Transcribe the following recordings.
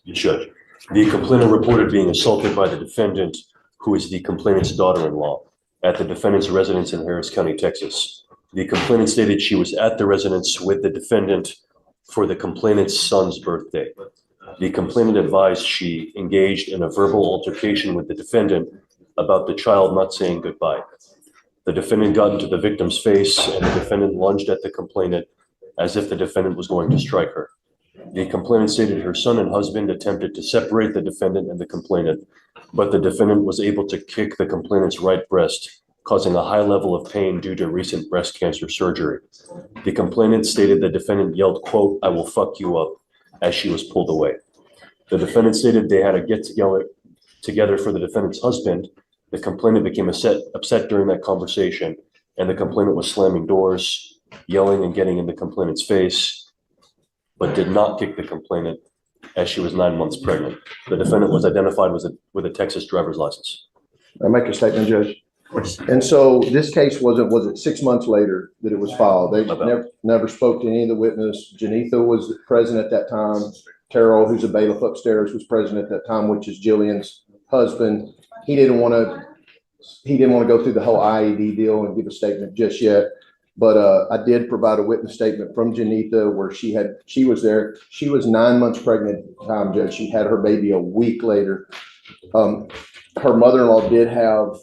Judge, the complainant reported being assaulted by the defendant, who is the complainant's daughter-in-law, at the defendant's residence in Harris County, Texas. The complainant stated she was at the residence with the defendant for the complainant's son's birthday. The complainant advised she engaged in a verbal altercation with the defendant about the child not saying goodbye. The defendant got into the victim's face, and the defendant lunged at the complainant as if the defendant was going to strike her. The complainant stated her son and husband attempted to separate the defendant and the complainant, but the defendant was able to kick the complainant's right breast, causing a high level of pain due to recent breast cancer surgery. The complainant stated the defendant yelled, quote, "I will fuck you up," as she was pulled away. The defendant stated they had a get-together for the defendant's husband. The complainant became upset during that conversation, and the complainant was slamming doors, yelling and getting in the complainant's face, but did not kick the complainant as she was 9 months pregnant. The defendant was identified with a Texas driver's license. I make a statement, Judge. And so this case was it 6 months later that it was filed? They never spoke to any of the witness. Janitha was present at that time. Terrell, who's a bailiff upstairs, was present at that time, which is Jillian's husband. He didn't want to go through the whole IED deal and give a statement just yet. But I did provide a witness statement from Janitha where she was there. She was 9 months pregnant at the time, Judge. She had her baby a week later. Her mother-in-law did have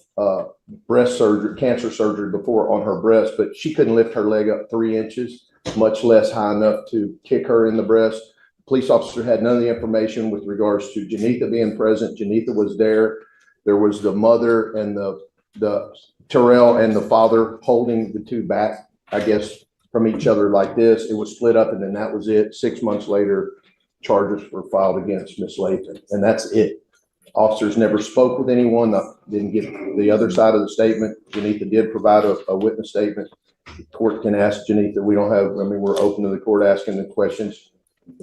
breast surgery, cancer surgery before on her breast, but she couldn't lift her leg up 3 inches, much less high enough to kick her in the breast. The police officer had none of the information with regards to Janitha being present. Janitha was there. There was the mother and the Terrell and the father holding the two back, I guess, from each other like this. It was split up, and then that was it. 6 months later, charges were filed against Miss Layton, and that's it. Officers never spoke with anyone, didn't get the other side of the statement. Janitha did provide a witness statement. The court can ask Janitha. We're open to the court asking the questions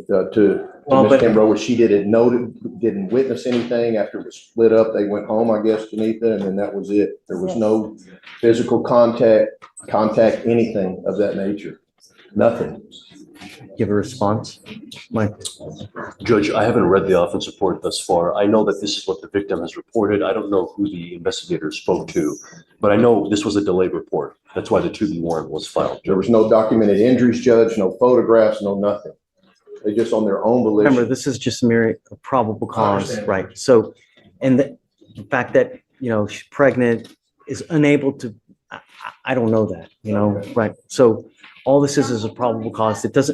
to Ms. Kimbrough. She didn't witness anything after it was split up. They went home, I guess, Janitha, and then that was it. There was no physical contact, anything of that nature. Nothing. Give a response, Mike. Judge, I haven't read the offense report thus far. I know that this is what the victim has reported. I don't know who the investigator spoke to, but I know this was a delayed report. That's why the 2B warrant was filed. There was no documented injuries, Judge, no photographs, no nothing. They just on their own volition. Remember, this is just mere probable cause, right? So, and the fact that, she's pregnant is unable to, I don't know that, right? So all this is a probable cause. It doesn't